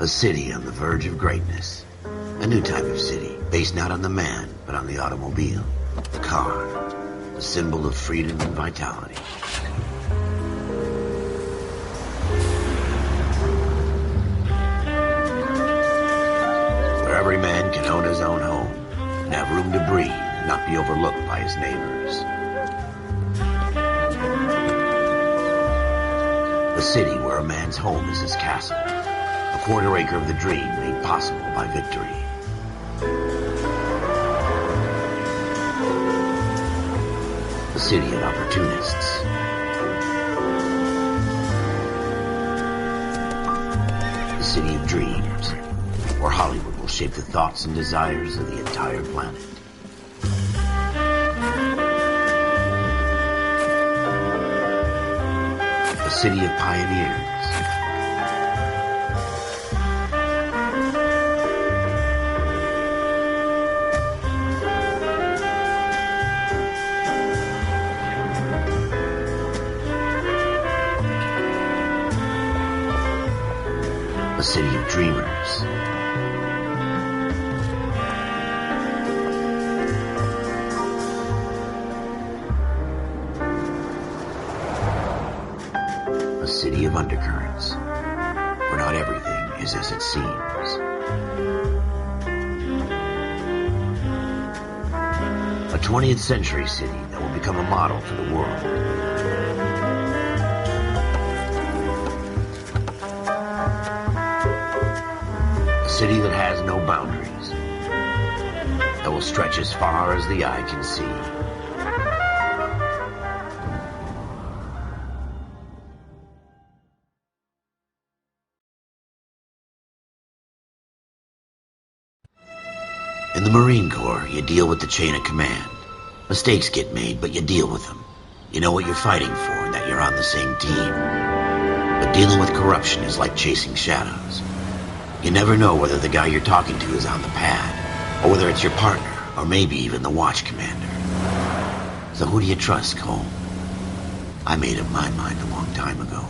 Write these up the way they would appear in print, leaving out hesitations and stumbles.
A city on the verge of greatness. A new type of city, based not on the man, but on the automobile. The car. The symbol of freedom and vitality. Where every man can own his own home, and have room to breathe, and not be overlooked by his neighbors. A city where a man's home is his castle. A quarter acre of the dream made possible by victory. A city of opportunists. A city of dreams, where Hollywood will shape the thoughts and desires of the entire planet. A city of pioneers. A city of dreamers. A city of undercurrents, where not everything is as it seems. A 20th century city that will become a model for the world. A city that has no boundaries, that will stretch as far as the eye can see. In the Marine Corps, you deal with the chain of command. Mistakes get made, but you deal with them. You know what you're fighting for and that you're on the same team. But dealing with corruption is like chasing shadows. You never know whether the guy you're talking to is on the pad, or whether it's your partner, or maybe even the watch commander. So who do you trust, Cole? I made up my mind a long time ago.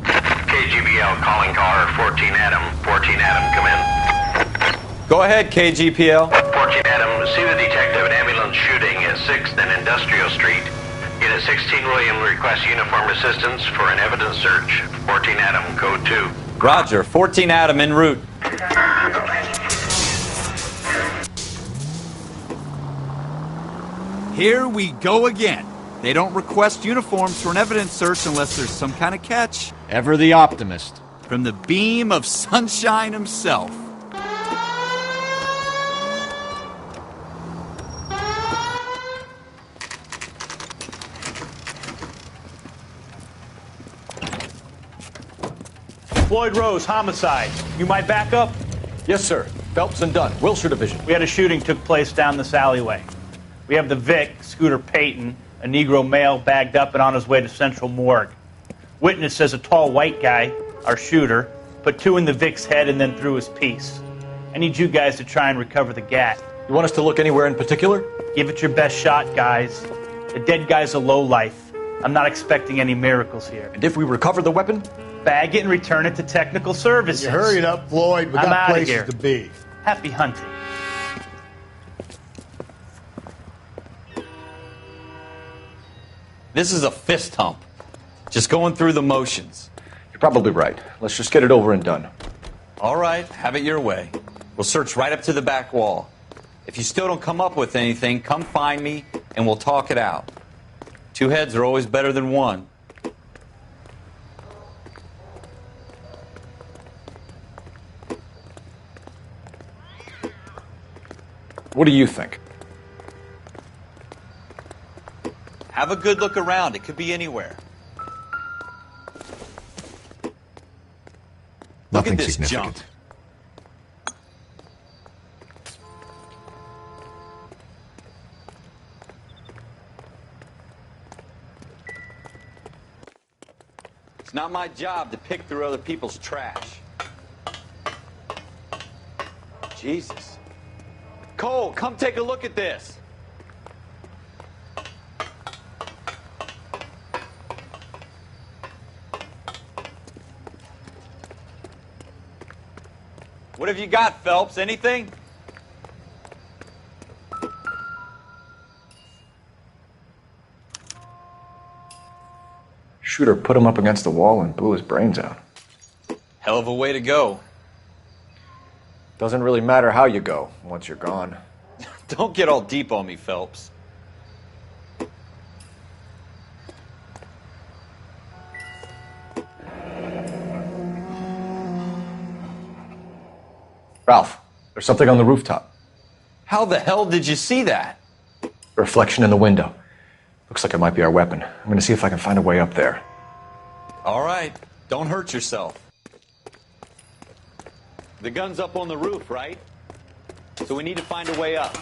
KGBL calling caller 14 Adam. 14 Adam, come in. Go ahead, KGPL. 14 Adam, see the detective at ambulance shooting at 6th and Industrial Street. Unit 16 William requests uniformed assistance for an evidence search. 14 Adam, code 2. Roger, 14 Adam en route. Here we go again. They don't request uniforms for an evidence search unless there's some kind of catch. Ever the optimist. From the beam of sunshine himself. Floyd Rose, homicide. You might back up? Yes, sir. Phelps and Dunn, Wilshire Division. We had a shooting took place down this alleyway. We have the Vic, Scooter Payton, a Negro male bagged up and on his way to Central Morgue. Witness says a tall white guy, our shooter, put 2 in the Vic's head and then threw his piece. I need you guys to try and recover the gat. You want us to look anywhere in particular? Give it your best shot, guys. The dead guy's a lowlife. I'm not expecting any miracles here. And if we recover the weapon? Bag it and return it to technical services. You hurry it up, Floyd. We I'm got outta places here. to be. Happy hunting. This is a fist hump. Just going through the motions. You're probably right. Let's just get it over and done. All right, have it your way. We'll search right up to the back wall. If you still don't come up with anything, come find me and we'll talk it out. 2 heads are always better than 1. What do you think? Have a good look around. It could be anywhere. Look Nothing at this significant. junk. It's not my job to pick through other people's trash. Jesus. Cole, come take a look at this. What have you got, Phelps? Anything? Schroeder put him up against the wall and blew his brains out. Hell of a way to go. Doesn't really matter how you go once you're gone. Don't get all deep on me, Phelps. Ralph, there's something on the rooftop. How the hell did you see that? A reflection in the window. Looks like it might be our weapon. I'm gonna see if I can find a way up there. All right, don't hurt yourself. The gun's up on the roof, right? So we need to find a way up.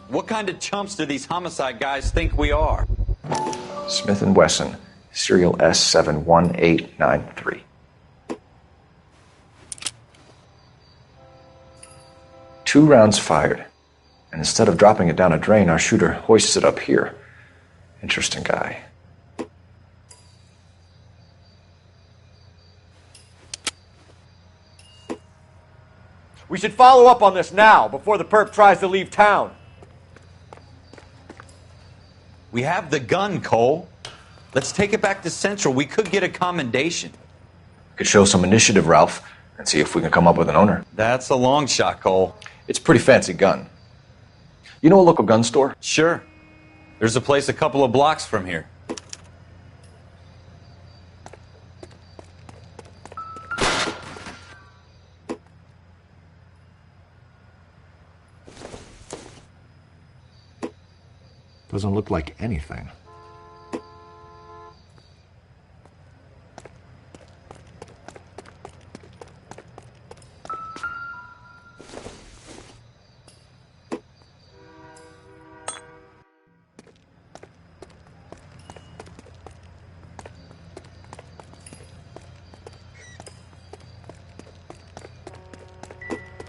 What kind of chumps do these homicide guys think we are? Smith & Wesson, serial S71893. Two rounds fired. And instead of dropping it down a drain, our shooter hoists it up here. Interesting guy. We should follow up on this now, before the perp tries to leave town. We have the gun, Cole. Let's take it back to Central. We could get a commendation. Could show some initiative, Ralph, and see if we can come up with an owner. That's a long shot, Cole. It's a pretty fancy gun. You know a local gun store? Sure. There's a place a couple of blocks from here. Doesn't look like anything.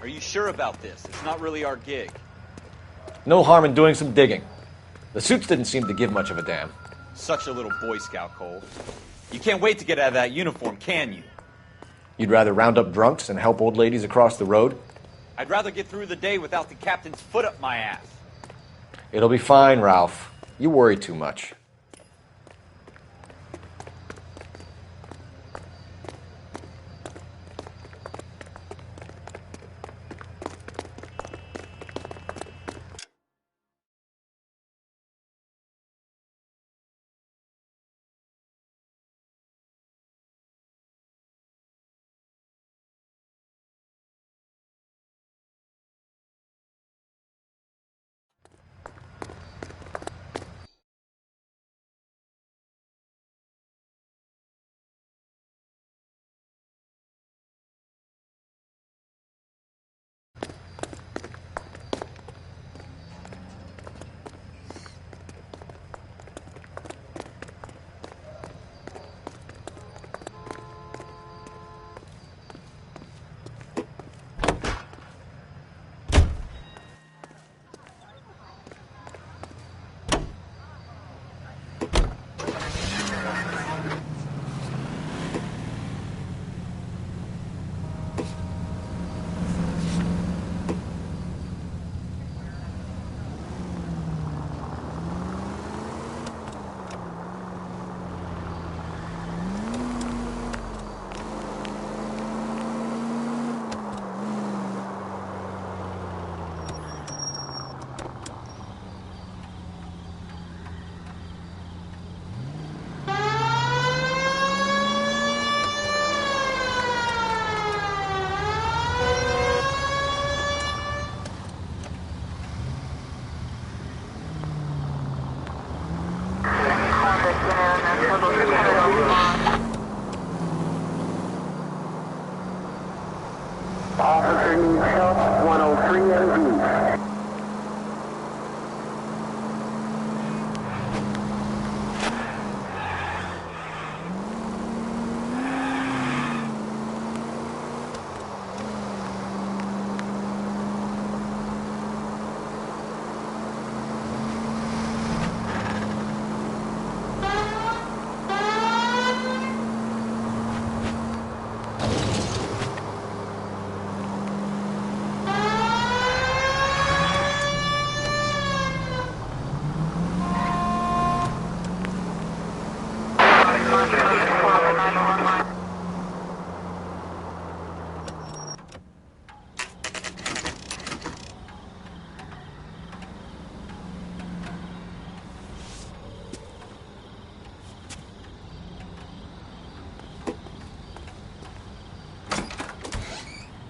Are you sure about this? It's not really our gig. No harm in doing some digging. The suits didn't seem to give much of a damn. Such a little Boy Scout, Cole. You can't wait to get out of that uniform, can you? You'd rather round up drunks and help old ladies across the road? I'd rather get through the day without the captain's foot up my ass. It'll be fine, Ralph. You worry too much.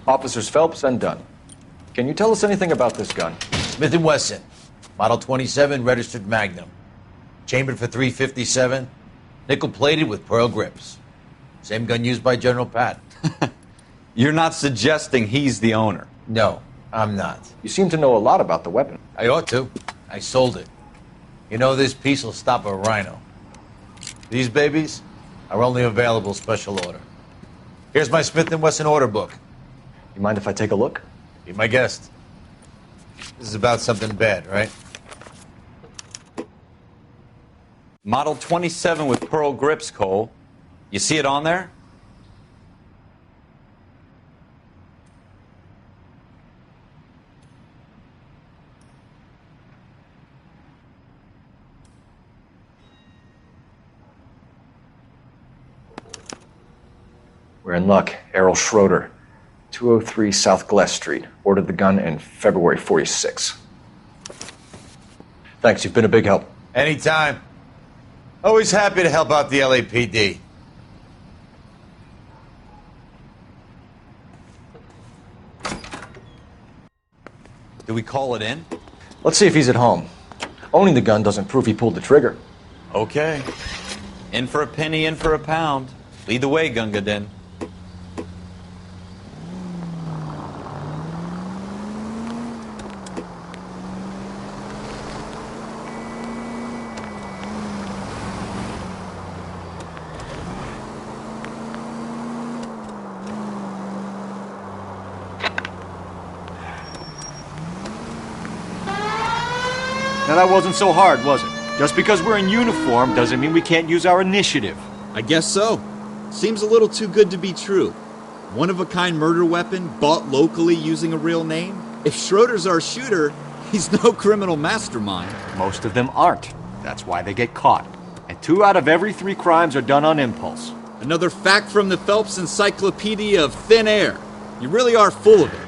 Officers Phelps and Dunn. Can you tell us anything about this gun? Smith & Wesson, Model 27, registered Magnum. Chambered for .357, nickel-plated with pearl grips. Same gun used by General Patton. You're not suggesting he's the owner? No, I'm not. You seem to know a lot about the weapon. I ought to. I sold it. You know, this piece will stop a rhino. These babies are only available special order. Here's my Smith & Wesson order book. You mind if I take a look? Be my guest. This is about something bad, right? Model 27 with pearl grips, Cole. You see it on there? We're in luck. Errol Schroeder, 203 South Glass Street. Ordered the gun in February 46. Thanks, you've been a big help. Anytime. Always happy to help out the LAPD. Do we call it in? Let's see if he's at home. Owning the gun doesn't prove he pulled the trigger. Okay. In for a penny, in for a pound. Lead the way, Gunga Din. Now that wasn't so hard, was it? Just because we're in uniform doesn't mean we can't use our initiative. I guess so. Seems a little too good to be true. One-of-a-kind murder weapon bought locally using a real name? If Schroeder's our shooter, he's no criminal mastermind. Most of them aren't. That's why they get caught. And 2 out of every 3 crimes are done on impulse. Another fact from the Phelps Encyclopedia of Thin Air. You really are full of it.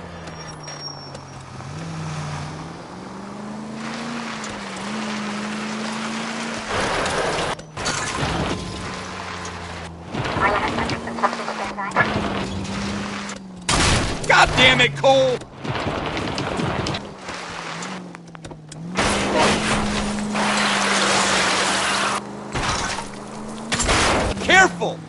God damn it, Cole! Careful!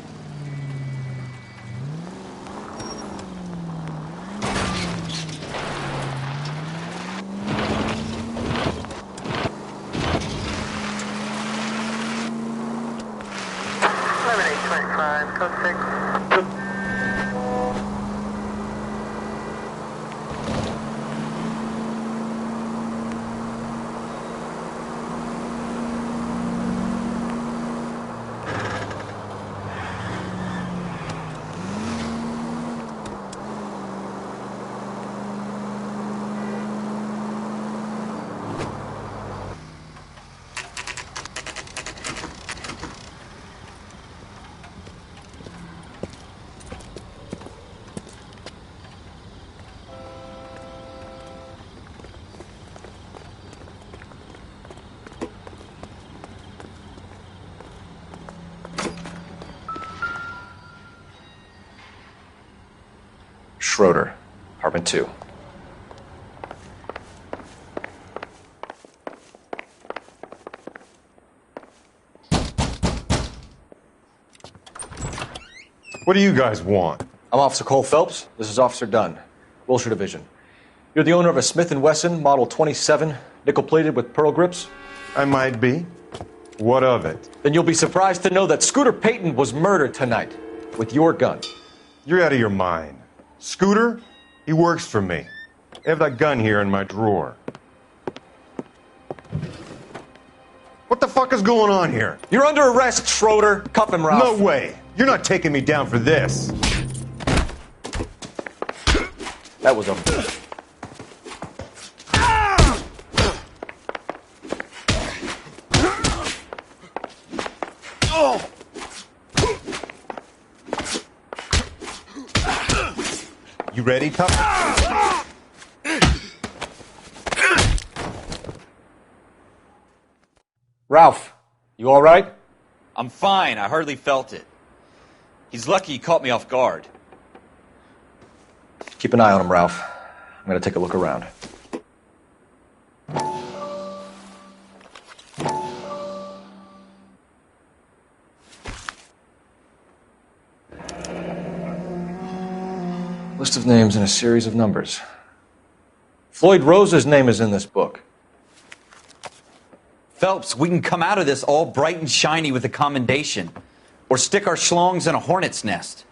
Schroeder, apartment 2. What do you guys want? I'm Officer Cole Phelps. This is Officer Dunn, Wilshire Division. You're the owner of a Smith & Wesson Model 27, nickel-plated with pearl grips? I might be. What of it? Then you'll be surprised to know that Scooter Payton was murdered tonight with your gun. You're out of your mind. Scooter? He works for me. I have that gun here in my drawer. What the fuck is going on here? You're under arrest, Schroeder. Cuff him, Ralph. No way. You're not taking me down for this. That was a... You ready, Tuck? Ralph, you all right? I'm fine. I hardly felt it. He's lucky he caught me off guard. Keep an eye on him, Ralph. I'm gonna take a look around. List of names and a series of numbers. Floyd Rose's name is in this book. Phelps, we can come out of this all bright and shiny with a commendation. Or stick our schlongs in a hornet's nest.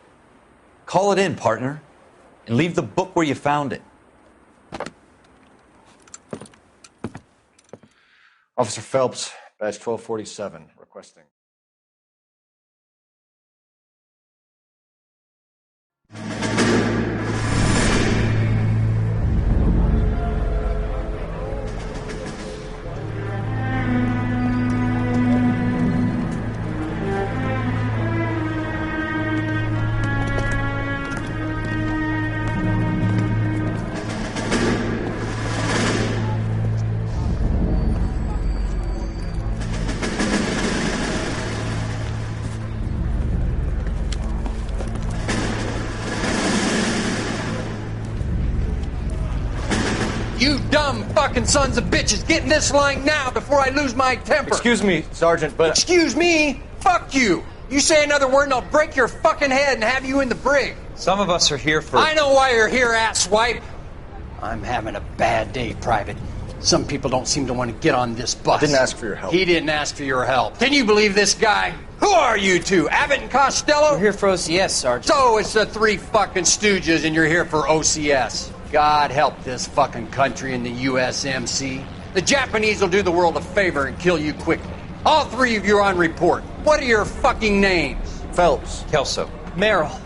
Call it in, partner. And leave the book where you found it. Officer Phelps, badge 1247, requesting. You dumb fucking sons of bitches, get in this line now before I lose my temper. Excuse me, Sergeant, but... Excuse me? Fuck you. You say another word and I'll break your fucking head and have you in the brig. Some of us are here for... I know why you're here, ass Swype. I'm having a bad day, Private. Some people don't seem to want to get on this bus. I didn't ask for your help. He didn't ask for your help. Can you believe this guy? Who are you two? Abbott and Costello? We're here for OCS, Sergeant. So it's the three fucking stooges and you're here for OCS. God help this fucking country and the USMC. The Japanese will do the world a favor and kill you quickly. All three of you are on report. What are your fucking names? Phelps. Kelso. Merrill.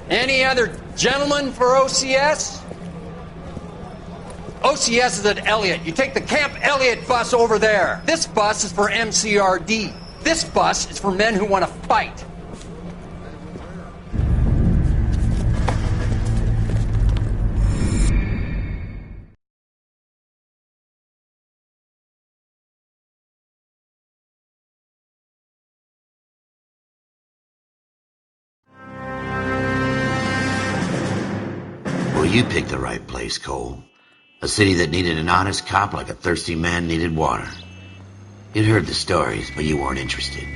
Any other gentlemen for OCS? OCS is at Elliott. You take the Camp Elliott bus over there. This bus is for MCRD. This bus is for men who want to fight. Well, you picked the right place, Cole. A city that needed an honest cop like a thirsty man needed water. You'd heard the stories, but you weren't interested.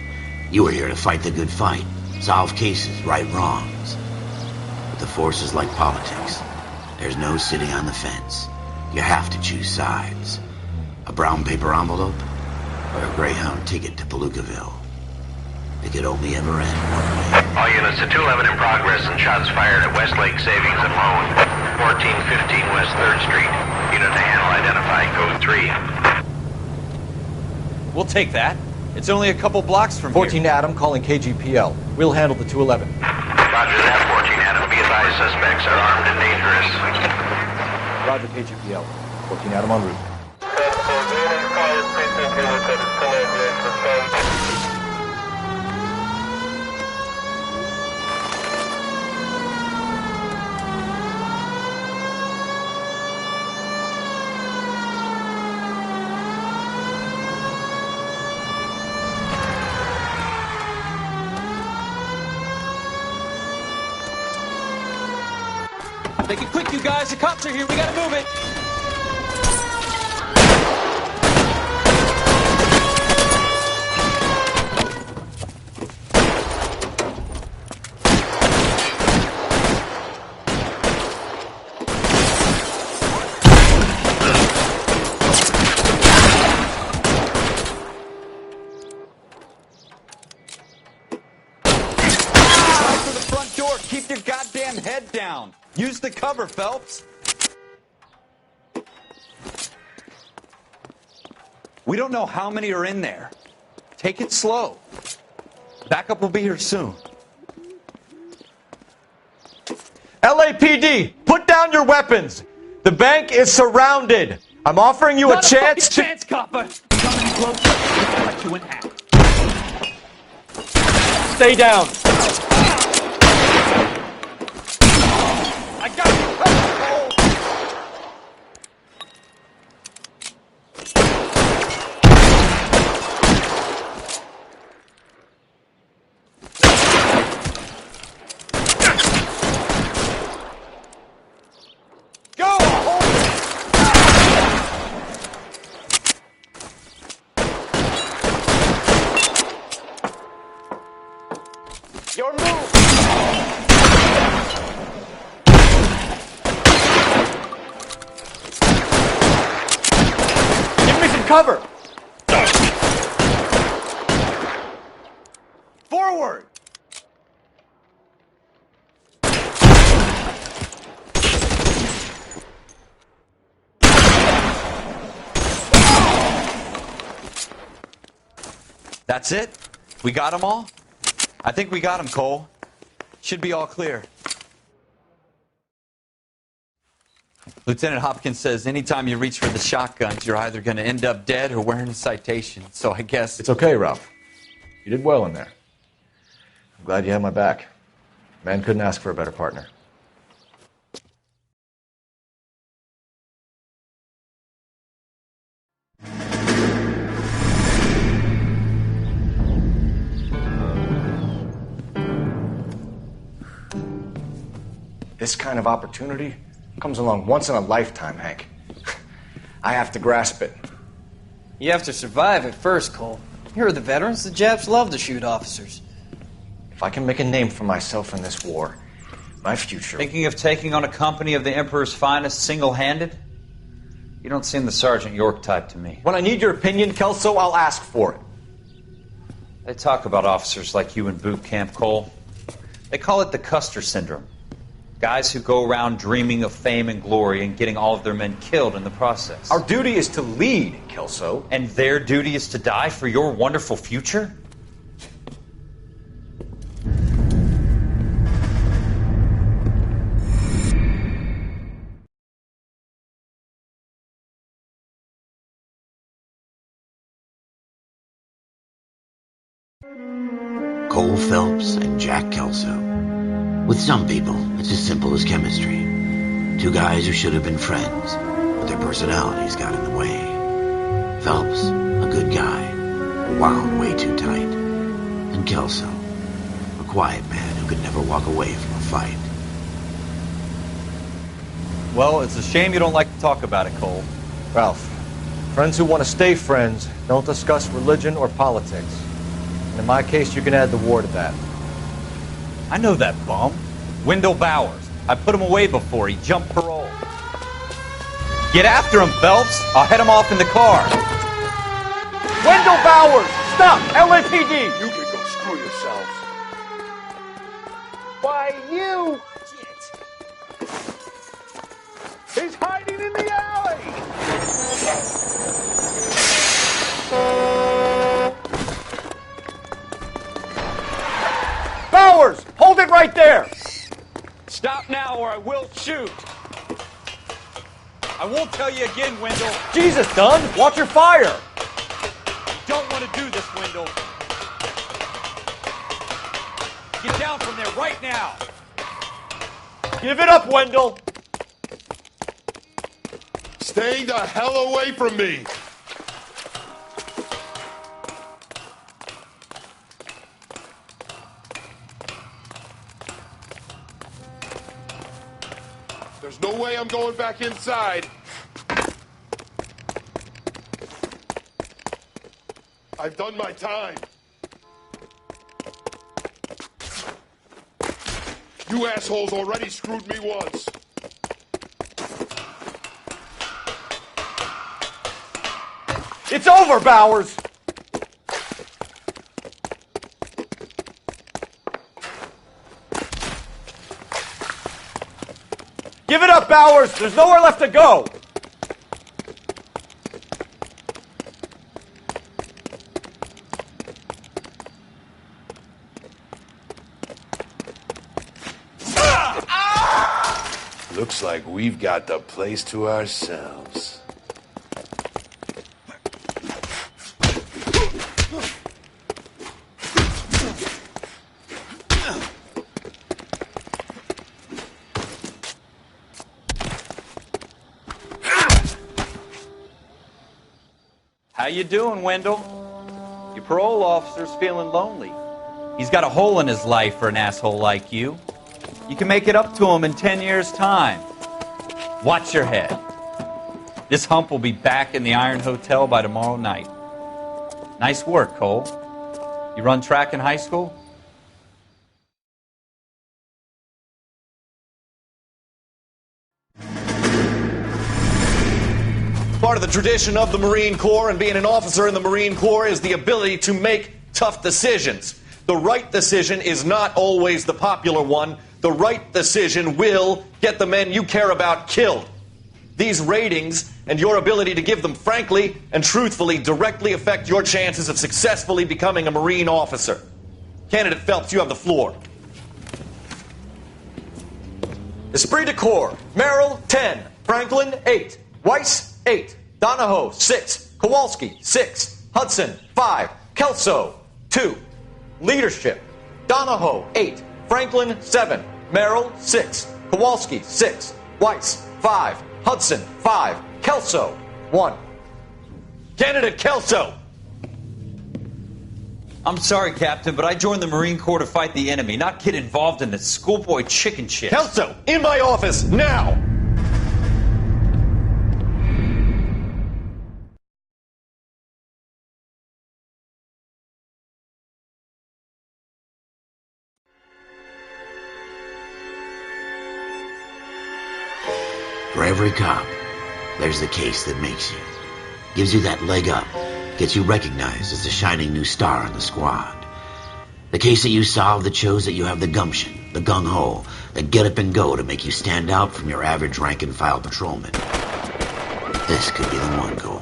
You were here to fight the good fight, solve cases, right wrongs. But the force is like politics. There's no sitting on the fence. You have to choose sides. A brown paper envelope or a Greyhound ticket to Palookaville. It could only ever end one way. All units to 211 in progress and shots fired at Westlake Savings and Loan, 1415 West 3rd Street. Unit to handle identified, code 3. We'll take that. It's only a couple blocks from 14 here. Adam calling KGPL. We'll handle the 211. Roger that, 14 Adam. Be advised, suspects are armed and dangerous. Roger, KGPL. 14 Adam en route. Make it quick, you guys. The cops are here. We gotta move it. For the front door. Keep your goddamn head down. Use the cover, Phelps. We don't know how many are in there. Take it slow. Backup will be here soon. LAPD, put down your weapons. The bank is surrounded. I'm offering you a chance to... chance, copper. Coming closer. I'll cut you in half. Stay down. I got you. Your move! Give me some cover! Forward! That's it? We got them all? I think we got them, Cole. Should be all clear. Lieutenant Hopkins says anytime you reach for the shotguns, you're either going to end up dead or wearing a citation. So I guess... It's okay, Ralph. You did well in there. I'm glad you had my back. Man couldn't ask for a better partner. This kind of opportunity comes along once in a lifetime, Hank. I have to grasp it. You have to survive it first, Cole. Here are the veterans. The Japs love to shoot officers. If I can make a name for myself in this war, my future... Thinking of taking on a company of the Emperor's finest single-handed? You don't seem the Sergeant York type to me. When I need your opinion, Kelso, I'll ask for it. They talk about officers like you in boot camp, Cole. They call it the Custer Syndrome. Guys who go around dreaming of fame and glory and getting all of their men killed in the process. Our duty is to lead, Kelso. And their duty is to die for your wonderful future? Cole Phelps and Jack Kelso. With some people, it's as simple as chemistry. Two guys who should have been friends, but their personalities got in the way. Phelps, a good guy, wound way too tight. And Kelso, a quiet man who could never walk away from a fight. Well, it's a shame you don't like to talk about it, Cole. Ralph, friends who want to stay friends don't discuss religion or politics. And in my case, you can add the war to that. I know that bum. Wendell Bowers. I put him away before. He jumped parole. Get after him, Phelps. I'll head him off in the car. Wendell Bowers! Stop! LAPD! You can go screw yourselves. Why, you... He's hiding in the alley! Bowers! Hold it right there! Stop now or I will shoot. I won't tell you again, Wendell. Jesus, Dunn! Watch your fire! Don't want to do this, Wendell. Get down from there right now. Give it up, Wendell! Stay the hell away from me! There's no way I'm going back inside. I've done my time. You assholes already screwed me once. It's over, Bowers! Give it up, Bowers! There's nowhere left to go! Looks like we've got the place to ourselves. How you doing, Wendell? Your parole officer's feeling lonely. He's got a hole in his life for an asshole like you. You can make it up to him in 10 years' time. Watch your head. This hump will be back in the Iron Hotel by tomorrow night. Nice work, Cole. You run track in high school? Part of the tradition of the Marine Corps and being an officer in the Marine Corps is the ability to make tough decisions. The right decision is not always the popular one. The right decision will get the men you care about killed. These ratings and your ability to give them frankly and truthfully directly affect your chances of successfully becoming a Marine officer. Candidate Phelps, you have the floor. Esprit de Corps, Merrill, 10. Franklin, 8. Weiss, 8. Donahoe, 6. Kowalski, 6. Hudson, 5. Kelso, 2. Leadership, Donahoe, 8. Franklin, 7. Merrill, 6. Kowalski, 6. Weiss, 5. Hudson, 5. Kelso, 1. Candidate Kelso. I'm sorry, Captain, but I joined the Marine Corps to fight the enemy, not get involved in this schoolboy chicken shit. Kelso, in my office, now! For every cop, there's the case that makes you. Gives you that leg up. Gets you recognized as the shining new star in the squad. The case that you solve that shows that you have the gumption, the gung-ho, the get up and go to make you stand out from your average rank-and-file patrolman. This could be the one, Cole.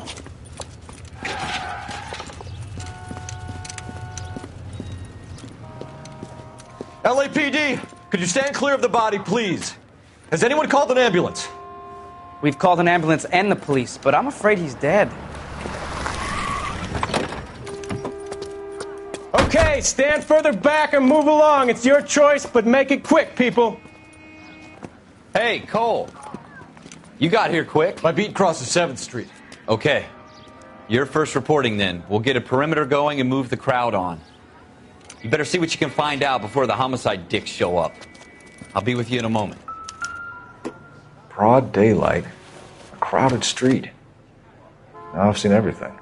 LAPD, could you stand clear of the body, please? Has anyone called an ambulance? We've called an ambulance and the police, but I'm afraid he's dead. Okay, stand further back and move along. It's your choice, but make it quick, people. Hey, Cole. You got here quick. My beat crosses 7th Street. Okay. You're first reporting then. We'll get a perimeter going and move the crowd on. You better see what you can find out before the homicide dicks show up. I'll be with you in a moment. Broad daylight, a crowded street. Now I've seen everything.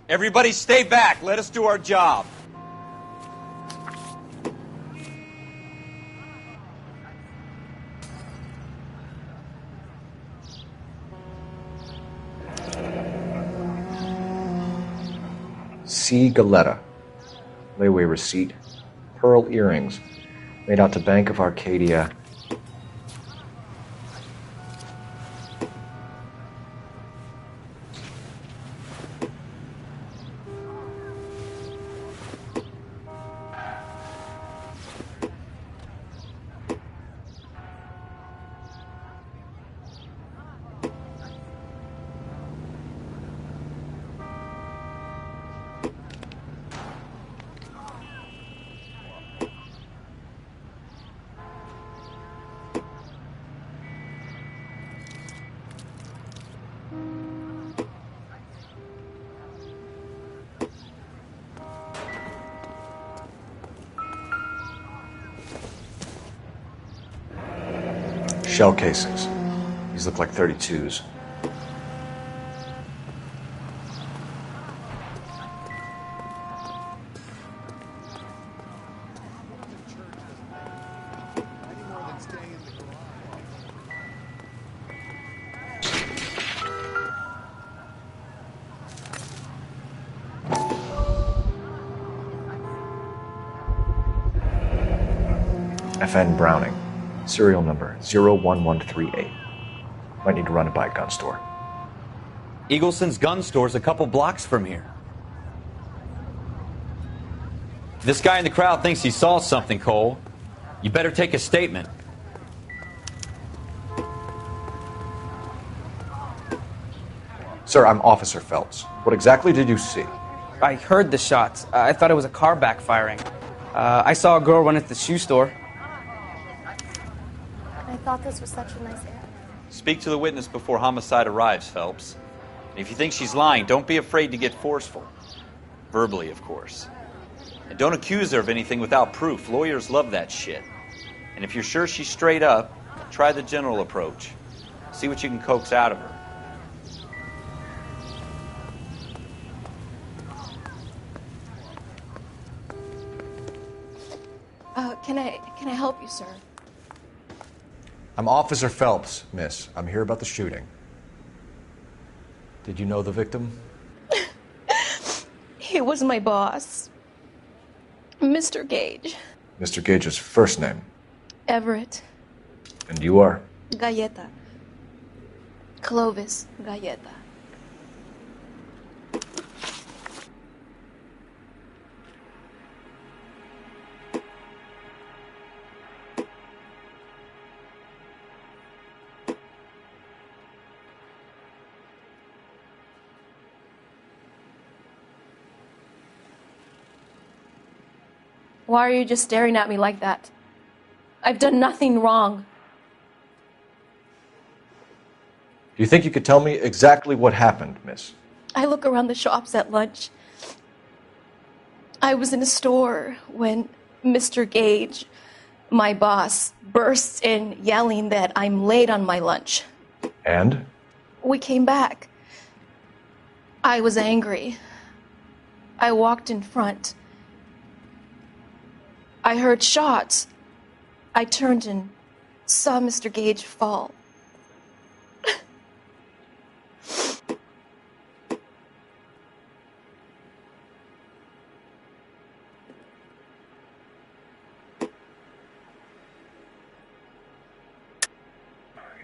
Everybody stay back. Let us do our job. C. Galetta. Layaway receipt. Pearl earrings. Made out to Bank of Arcadia. Shell casings. These look like 32s. FN Browning. Serial number 01138. Might need to run it by a gun store. Eagleson's gun store's a couple blocks from here. This guy in the crowd thinks he saw something, Cole. You better take a statement. Sir, I'm Officer Phelps. What exactly did you see? I heard the shots. I thought it was a car backfiring. I saw a girl run into the shoe store. I thought this was such a nice area. Speak to the witness before homicide arrives, Phelps. And if you think she's lying, don't be afraid to get forceful. Verbally, of course. And don't accuse her of anything without proof. Lawyers love that shit. And if you're sure she's straight up, try the general approach. See what you can coax out of her. Can I help you, sir? I'm Officer Phelps, miss. I'm here about the shooting. Did you know the victim? He was my boss, Mr. Gage. Mr. Gage's first name. Everett. And you are? Galleta. Clovis Galleta. Why are you just staring at me like that? I've done nothing wrong. Do you think you could tell me exactly what happened, miss? I look around the shops at lunch. I was in a store when Mr. Gage, my boss, bursts in yelling that I'm late on my lunch. And? We came back. I was angry. I walked in front. I heard shots. I turned and saw Mr. Gage fall.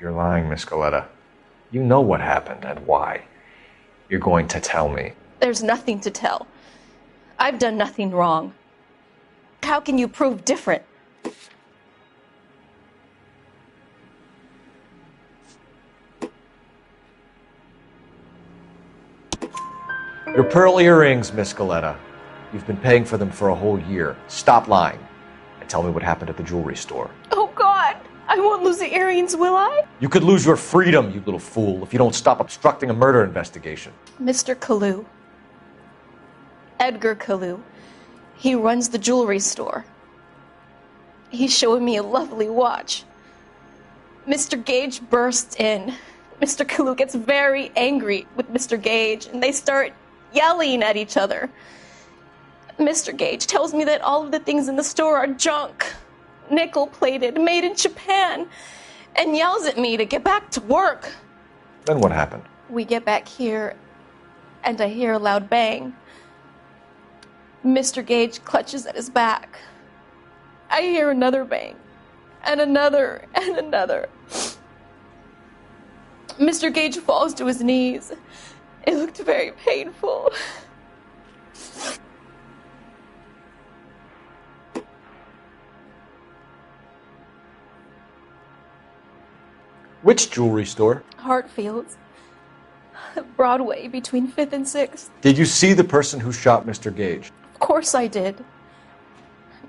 You're lying, Miss Galleta. You know what happened and why. You're going to tell me. There's nothing to tell. I've done nothing wrong. How can you prove different? Your pearl earrings, Miss Galleta. You've been paying for them for a whole year. Stop lying and tell me what happened at the jewelry store. Oh, God! I won't lose the earrings, will I? You could lose your freedom, you little fool, if you don't stop obstructing a murder investigation. Mr. Kalu. Edgar Kalu. He runs the jewelry store. He's showing me a lovely watch. Mr. Gage bursts in. Mr. Kalu gets very angry with Mr. Gage, and they start yelling at each other. Mr. Gage tells me that all of the things in the store are junk, nickel-plated, made in Japan, and yells at me to get back to work. Then what happened? We get back here, and I hear a loud bang. Mr. Gage clutches at his back. I hear another bang, and another, and another. Mr. Gage falls to his knees. It looked very painful. Which jewelry store? Hartfield's. Broadway, between 5th and 6th. Did you see the person who shot Mr. Gage? Of course I did.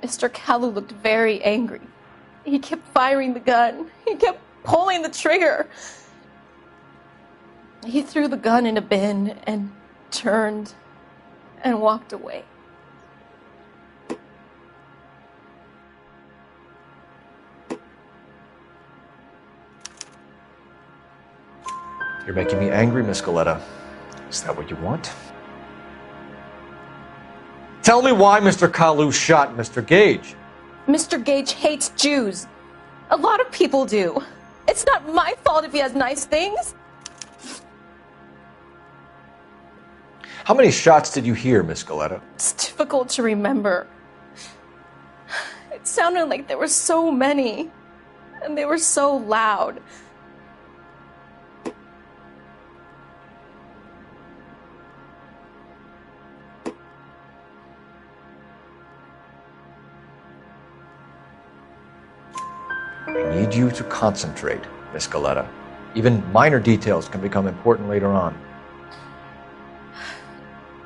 Mr. Kalu looked very angry. He kept firing the gun. He kept pulling the trigger. He threw the gun in a bin and turned and walked away. You're making me angry, Miss Galleta. Is that what you want? Tell me why Mr. Kalu shot Mr. Gage. Mr. Gage hates Jews. A lot of people do. It's not my fault if he has nice things. How many shots did you hear, Miss Galleta? It's difficult to remember. It sounded like there were so many, and they were so loud. I need you to concentrate, Miss Galleta. Even minor details can become important later on.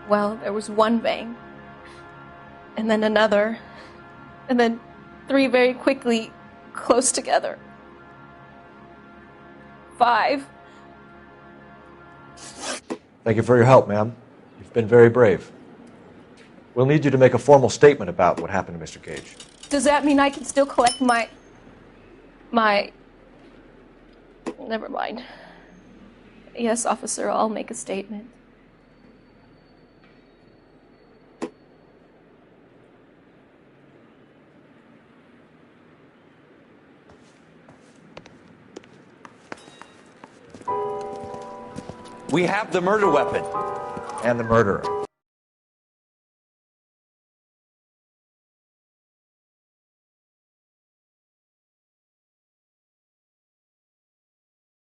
Well, there was one bang, and then another, and then 3 very quickly, close together. 5. Thank you for your help, ma'am. You've been very brave. We'll need you to make a formal statement about what happened to Mr. Gage. Does that mean I can still collect my... Never mind. Yes, officer, I'll make a statement. We have the murder weapon. And the murderer.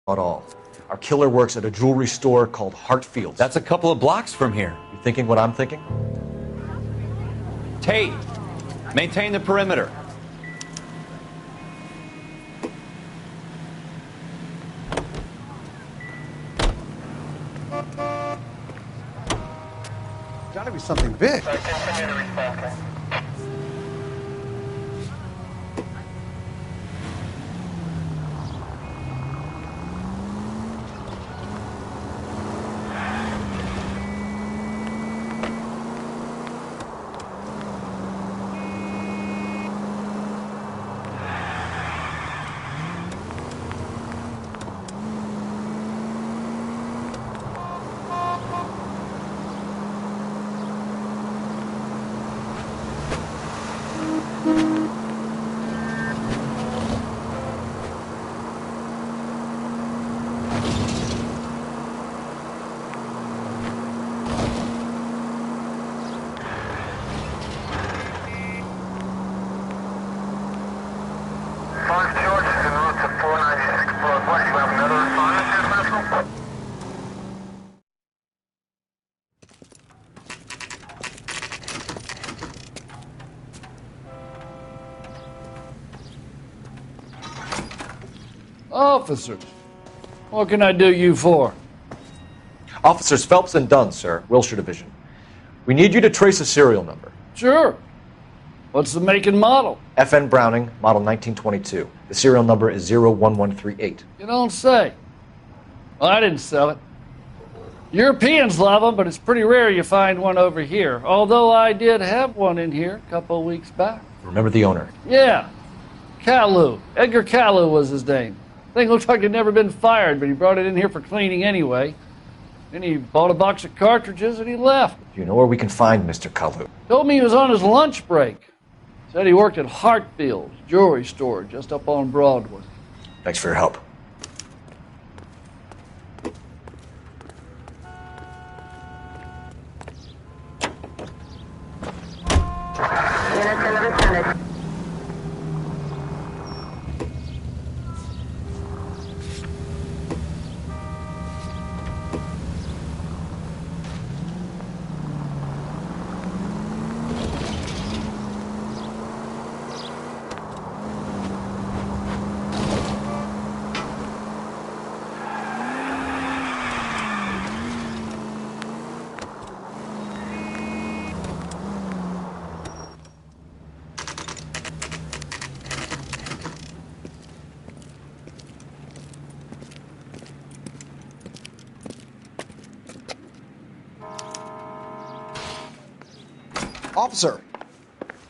Not all. Our killer works at a jewelry store called Hartfield's. That's a couple of blocks from here. You thinking what I'm thinking? Tate, maintain the perimeter. Gotta be something big. Officers, what can I do you for? Officers Phelps and Dunn, sir, Wilshire Division. We need you to trace a serial number. Sure. What's the make and model? FN Browning, model 1922. The serial number is 01138. You don't say. Well, I didn't sell it. Europeans love them, but it's pretty rare you find one over here. Although I did have one in here a couple of weeks back. Remember the owner? Yeah. Kalu. Edgar Kalu was his name. Thing looks like he'd never been fired, but he brought it in here for cleaning anyway. Then he bought a box of cartridges and he left. Do you know where we can find Mr. Kalu? Told me he was on his lunch break. Said he worked at Hartfield's jewelry store just up on Broadway. Thanks for your help. Officer,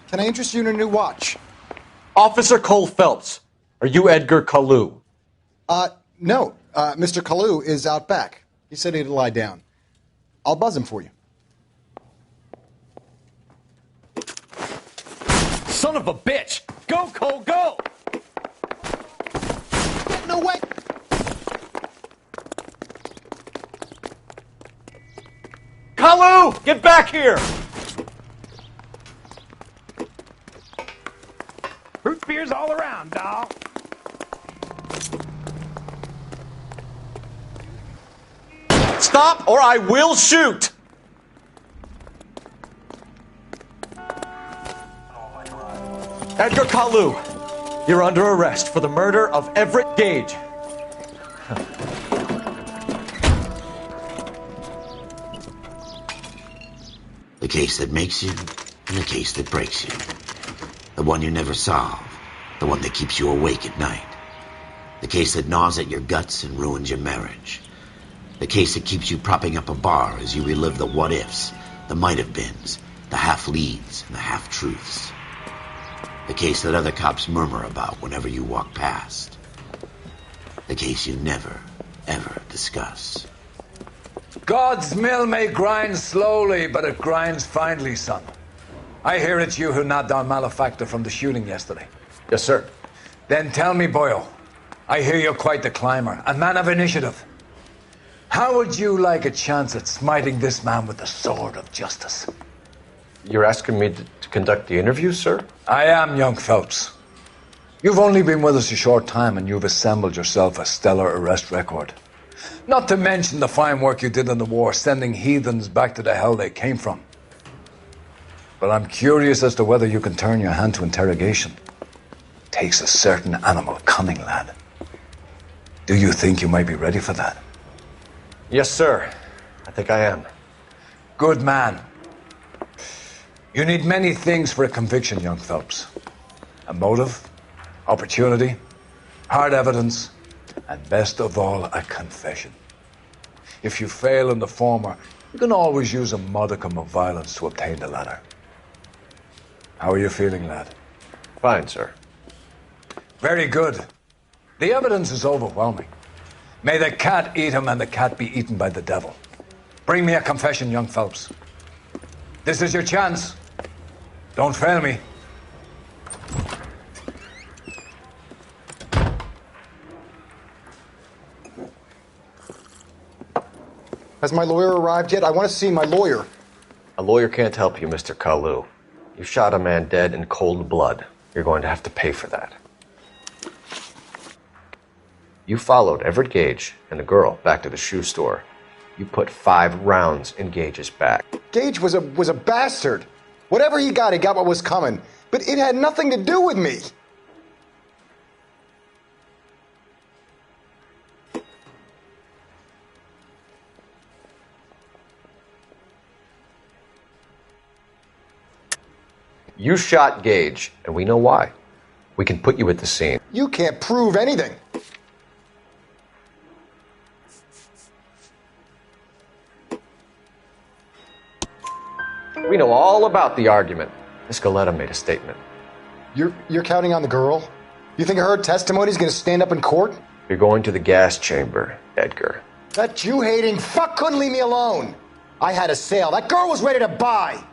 can I interest you in a new watch? Officer Cole Phelps, are you Edgar Kalu? No. Mr. Kalu is out back. He said he'd lie down. I'll buzz him for you. Son of a bitch! Go, Cole, go! No way! Kalu! Get back here! Root beers all around, dawg. Stop or I will shoot! Edgar Kalu, you're under arrest for the murder of Everett Gage. The case that makes you and the case that breaks you. The one you never solve. The one that keeps you awake at night. The case that gnaws at your guts and ruins your marriage. The case that keeps you propping up a bar as you relive the what-ifs, the might-have-beens, the half-leads, and the half-truths. The case that other cops murmur about whenever you walk past. The case you never, ever discuss. God's mill may grind slowly, but it grinds finely, son. I hear it's you who knocked down Malefactor from the shooting yesterday. Yes, sir. Then tell me, Boyle, I hear you're quite the climber, a man of initiative. How would you like a chance at smiting this man with the sword of justice? You're asking me to conduct the interview, sir? I am, young Phelps. You've only been with us a short time and you've assembled yourself a stellar arrest record. Not to mention the fine work you did in the war, sending heathens back to the hell they came from. But I'm curious as to whether you can turn your hand to interrogation. Takes a certain animal cunning, lad. Do you think you might be ready for that? Yes, sir. I think I am. Good man. You need many things for a conviction, young Phelps. A motive, opportunity, hard evidence, and best of all, a confession. If you fail in the former, you can always use a modicum of violence to obtain the latter. How are you feeling, lad? Fine, sir. Very good. The evidence is overwhelming. May the cat eat him and the cat be eaten by the devil. Bring me a confession, young Phelps. This is your chance. Don't fail me. Has my lawyer arrived yet? I want to see my lawyer. A lawyer can't help you, Mr. Kalu. You shot a man dead in cold blood. You're going to have to pay for that. You followed Everett Gage and the girl back to the shoe store. You put 5 rounds in Gage's back. Gage was a bastard. Whatever he got what was coming. But it had nothing to do with me. You shot Gage, and we know why. We can put you at the scene. You can't prove anything. We know all about the argument. Miss Galetta made a statement. You're counting on the girl? You think her testimony's gonna stand up in court? You're going to the gas chamber, Edgar. That Jew-hating fuck couldn't leave me alone. I had a sale. That girl was ready to buy.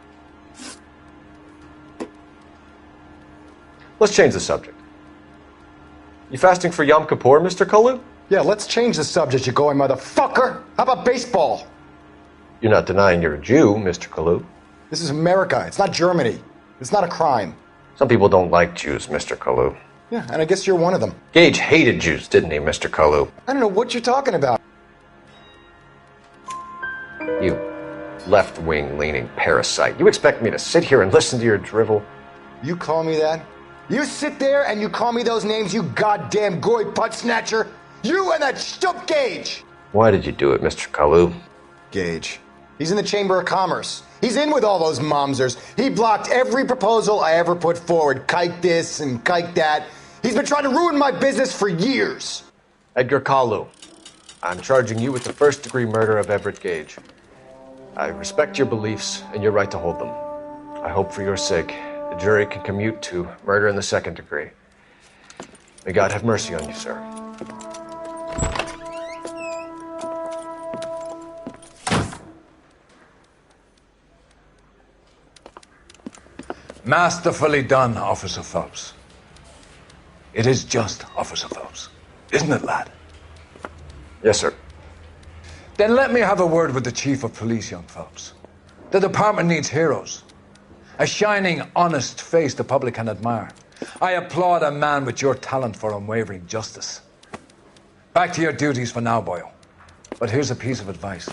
Let's change the subject. You fasting for Yom Kippur, Mr. Kalu? Yeah, let's change the subject, you going motherfucker. How about baseball? You're not denying you're a Jew, Mr. Kalu. This is America. It's not Germany. It's not a crime. Some people don't like Jews, Mr. Kalu. Yeah, and I guess you're one of them. Gage hated Jews, didn't he, Mr. Kalu? I don't know what you're talking about. You left-wing leaning parasite. You expect me to sit here and listen to your drivel? You call me that? You sit there and you call me those names, you goddamn goy putt snatcher. You and that stup Gage. Why did you do it, Mr. Kalu? Gage. He's in the Chamber of Commerce. He's in with all those momsers. He blocked every proposal I ever put forward. Kike this and kike that. He's been trying to ruin my business for years. Edgar Kalu, I'm charging you with the first-degree murder of Everett Gage. I respect your beliefs and your right to hold them. I hope for your sake the jury can commute to murder in the second degree. May God have mercy on you, sir. Masterfully done, Officer Phelps. It is just, Officer Phelps. Isn't it, lad? Yes, sir. Then let me have a word with the Chief of Police, young Phelps. The department needs heroes. A shining, honest face the public can admire. I applaud a man with your talent for unwavering justice. Back to your duties for now, Boyle. But here's a piece of advice.